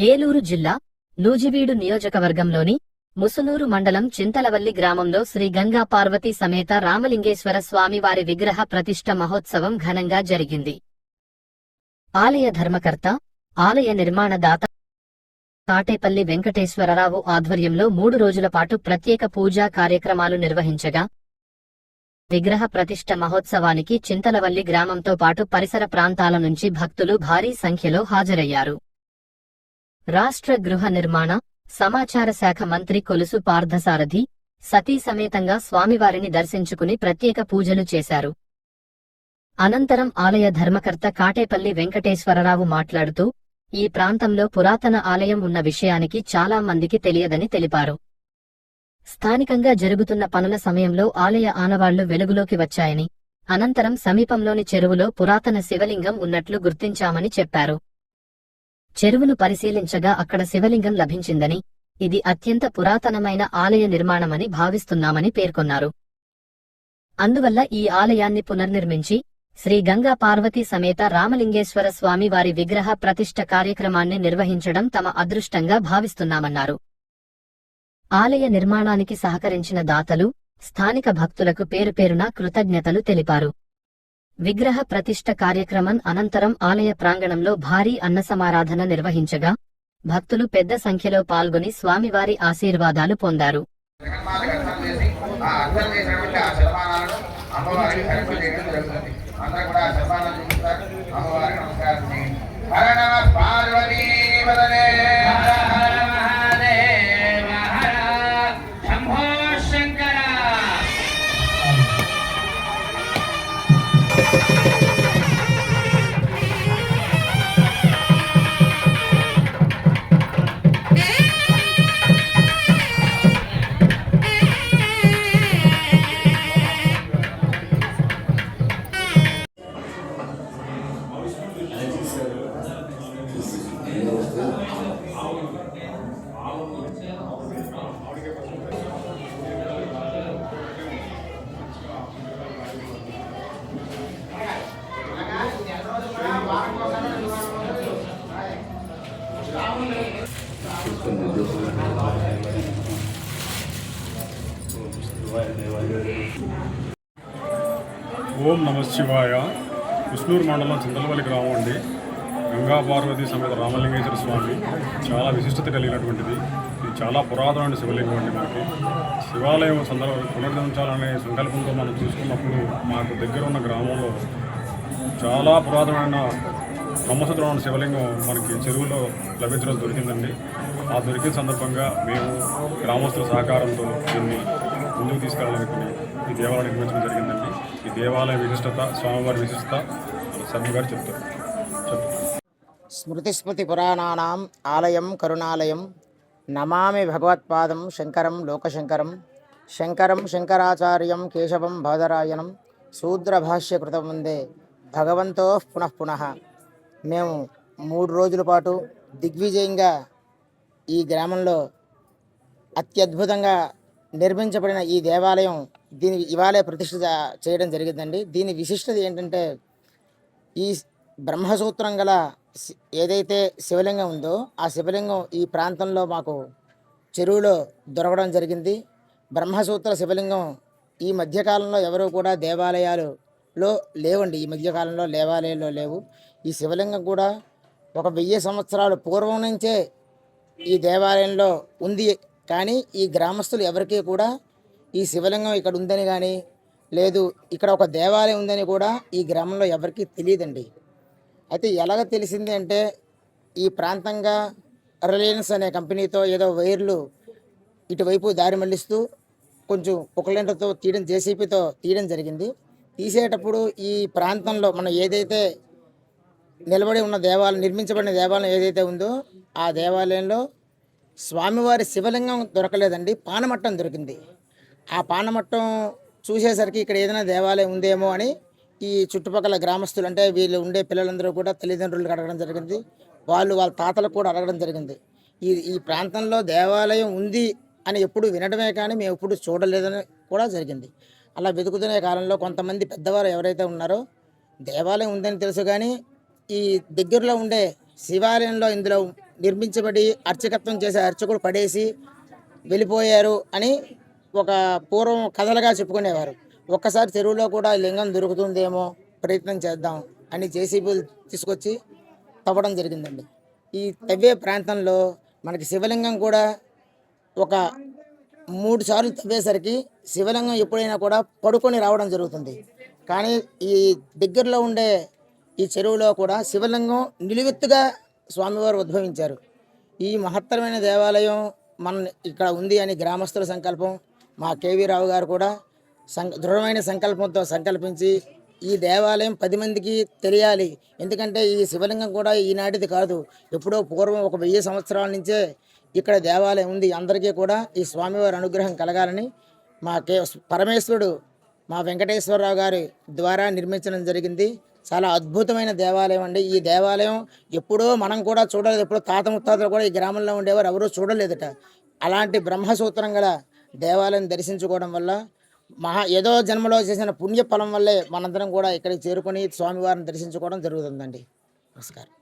ఏలూరు జిల్లా నూజివీడు నియోజకవర్గంలోని ముసునూరు మండలం చింతలవల్లి గ్రామంలో శ్రీ గంగా పార్వతీ సమేత రామలింగేశ్వర స్వామివారి విగ్రహ ప్రతిష్ఠ మహోత్సవం ఘనంగా జరిగింది. ఆలయ ధర్మకర్త, ఆలయ నిర్మాణదాత కాటేపల్లి వెంకటేశ్వరరావు ఆధ్వర్యంలో 3 రోజుల పాటు ప్రత్యేక పూజా కార్యక్రమాలు నిర్వహించగా, విగ్రహ ప్రతిష్ఠ మహోత్సవానికి చింతలవల్లి గ్రామంతో పాటు పరిసర ప్రాంతాల నుంచి భక్తులు భారీ సంఖ్యలో హాజరయ్యారు. రాష్ట్ర గృహ నిర్మాణ, సమాచార శాఖ మంత్రి కొలుసు పార్థసారథి సతీ సమేతంగా స్వామివారిని దర్శించుకుని ప్రత్యేక పూజలు చేశారు. అనంతరం ఆలయ ధర్మకర్త కాటేపల్లి వెంకటేశ్వరరావు మాట్లాడుతూ, ఈ ప్రాంతంలో పురాతన ఆలయం ఉన్న విషయానికి చాలా మందికి తెలియదని తెలిపారు. స్థానికంగా జరుగుతున్న పనుల సమయంలో ఆలయ ఆనవాళ్లు వెలుగులోకి వచ్చాయని, అనంతరం సమీపంలోని చెరువులో పురాతన శివలింగం ఉన్నట్లు గుర్తించామని చెప్పారు. చెరువును పరిశీలించగా అక్కడ శివలింగం లభించిందని, ఇది అత్యంత పురాతనమైన ఆలయ నిర్మాణమని భావిస్తున్నామని పేర్కొన్నారు. అందువల్ల ఈ ఆలయాన్ని పునర్నిర్మించి శ్రీ గంగా పార్వతీ సమేత రామలింగేశ్వర స్వామి వారి విగ్రహ ప్రతిష్ఠ కార్యక్రమాన్ని నిర్వహించడం తమ అదృష్టంగా భావిస్తున్నామన్నారు. ఆలయ నిర్మాణానికి సహకరించిన దాతలు, స్థానిక భక్తులకు పేరుపేరున కృతజ్ఞతలు తెలిపారు. విగ్రహ ప్రతిష్ఠ కార్యక్రమం అనంతరం ఆలయ ప్రాంగణంలో భారీ అన్నసమారాధన నిర్వహించగా, భక్తులు పెద్ద సంఖ్యలో పాల్గొని స్వామివారి ఆశీర్వాదాలు పొందారు. ఓం నమ శివాయ. ముసునూరు మండలం చింతలవల్లి గ్రామం అండి. గంగా పార్వతీ సమేత రామలింగేశ్వర స్వామి చాలా విశిష్టత కలిగినటువంటిది. ఇది చాలా పురాతనమైన శివలింగం అండి. మనకి శివాలయం పునర్నిర్మించాలనే సంకల్పంతో మనం చూసుకున్నప్పుడు మాకు దగ్గర ఉన్న గ్రామంలో చాలా పురాతనమైన బ్రహ్మసూత్రమైన శివలింగం మనకి చెరువులో లభించడం దొరికిందండి. ఆ దొరికిన సందర్భంగా మేము గ్రామస్తుల సహకారంతో దీన్ని ముందుకు తీసుకెళ్లాలనుకుని ఈ దేవాలయం నిర్మించడం జరిగిందండి. ఈ దేవాలయ విశిష్టత, స్వామివారి విశిష్టత సభ్యు గారు చెప్తారు. స్మృతి పురాణానాం ఆలయం కరుణాలయం నమామి భగవత్పాదం శంకరం లోకశంకరం శంకరం శంకరాచార్యం కేశవం బాదరాయణం శూద్రభాష్యకృతం వందే భగవంతో పునః పునః. మేము 3 రోజుల పాటు దిగ్విజయంగా ఈ గ్రామంలో అత్యద్భుతంగా నిర్మించబడిన ఈ దేవాలయం ఇవాళ ప్రతిష్ఠ చేయడం జరిగిందండి. దీని విశిష్టత ఏంటంటే, ఈ బ్రహ్మసూత్రం గల ఏదైతే శివలింగం ఉందో ఆ శివలింగం ఈ ప్రాంతంలో మాకు చెరువులో దొరకడం జరిగింది. బ్రహ్మసూత్ర శివలింగం ఈ మధ్యకాలంలో ఎవరు కూడా దేవాలయాలలో లేవండి. ఈ మధ్యకాలంలో దేవాలయాల్లో లేవు. ఈ శివలింగం కూడా ఒక 1000 సంవత్సరాల పూర్వం నుంచే ఈ దేవాలయంలో ఉంది. కానీ ఈ గ్రామస్తులు ఎవరికీ కూడా ఈ శివలింగం ఇక్కడ ఉందని కానీ, లేదు ఇక్కడ ఒక దేవాలయం ఉందని కూడా ఈ గ్రామంలో ఎవరికీ తెలియదండి. అయితే ఎలాగ తెలిసింది అంటే, ఈ ప్రాంతంగా రిలయన్స్ అనే కంపెనీతో ఏదో వైర్లు ఇటువైపు దారి మళ్లిస్తూ కొంచెం పొక్కలేంటతో తీయడం, జేసీపీతో తీయడం జరిగింది. తీసేటప్పుడు ఈ ప్రాంతంలో మనం ఏదైతే నిలబడి ఉన్న దేవాలయం, నిర్మించబడిన దేవాలయం ఏదైతే ఉందో ఆ దేవాలయంలో స్వామివారి శివలింగం దొరకలేదండి, పానమట్టం దొరికింది. ఆ పానమట్టం చూసేసరికి ఇక్కడ ఏదైనా దేవాలయం ఉందేమో అని ఈ చుట్టుపక్కల గ్రామస్తులు, అంటే వీళ్ళు ఉండే పిల్లలందరూ కూడా తల్లిదండ్రులకు అడగడం జరిగింది. వాళ్ళ తాతలకు కూడా అడగడం జరిగింది. ఈ ప్రాంతంలో దేవాలయం ఉంది అని ఎప్పుడు వినడమే కానీ మేము ఎప్పుడు చూడలేదని కూడా జరిగింది. అలా వెతుకుతునే కాలంలో కొంతమంది పెద్దవారు ఎవరైతే ఉన్నారో దేవాలయం ఉందని తెలుసు కానీ ఈ దగ్గరలో ఉండే శివాలయంలో ఇందులో నిర్మించబడి అర్చకత్వం చేసే అర్చకుడు పడేసి వెళ్ళిపోయారు అని ఒక పూర్వం కథలుగా చెప్పుకునేవారు. ఒక్కసారి చెరువులో కూడా లింగం దొరుకుతుందేమో ప్రయత్నం చేద్దాం అని జేసీబీలు తీసుకొచ్చి తవ్వడం జరిగిందండి. ఈ తవ్వే ప్రాంతంలో మనకి శివలింగం కూడా ఒక 3 సార్లు తవ్వేసరికి శివలింగం ఎప్పుడైనా కూడా పడుకొని రావడం జరుగుతుంది. కానీ ఈ దగ్గరలో ఉండే ఈ చెరువులో కూడా శివలింగం నిలువెత్తుగా స్వామివారు ఉద్భవించారు. ఈ మహత్తరమైన దేవాలయం మన ఇక్కడ ఉంది అని గ్రామస్తుల సంకల్పం. మా కేవీ రావు గారు కూడా దృఢమైన సంకల్పంతో సంకల్పించి ఈ దేవాలయం 10 మందికి తెలియాలి. ఎందుకంటే ఈ శివలింగం కూడా ఈనాటిది కాదు, ఎప్పుడో పూర్వం ఒక 1000 సంవత్సరాల నుంచే ఇక్కడ దేవాలయం ఉంది. అందరికీ కూడా ఈ స్వామివారి అనుగ్రహం కలగాలని మా పరమేశ్వరుడు మా వెంకటేశ్వరరావు గారి ద్వారా నిర్మించడం జరిగింది. చాలా అద్భుతమైన దేవాలయం అండి. ఈ దేవాలయం ఎప్పుడో మనం కూడా చూడలేదు, ఎప్పుడో తాత ముత్తాతలు కూడా ఈ గ్రామంలో ఉండేవారు, ఎవరూ చూడలేదట. అలాంటి బ్రహ్మసూత్రం గల దేవాలయం దర్శించుకోవడం వల్ల ఏదో జన్మలో చేసిన పుణ్యఫలం వల్లే మనందరం కూడా ఇక్కడికి చేరుకొని స్వామివారిని దర్శించుకోవడం జరుగుతుందండి. నమస్కారం.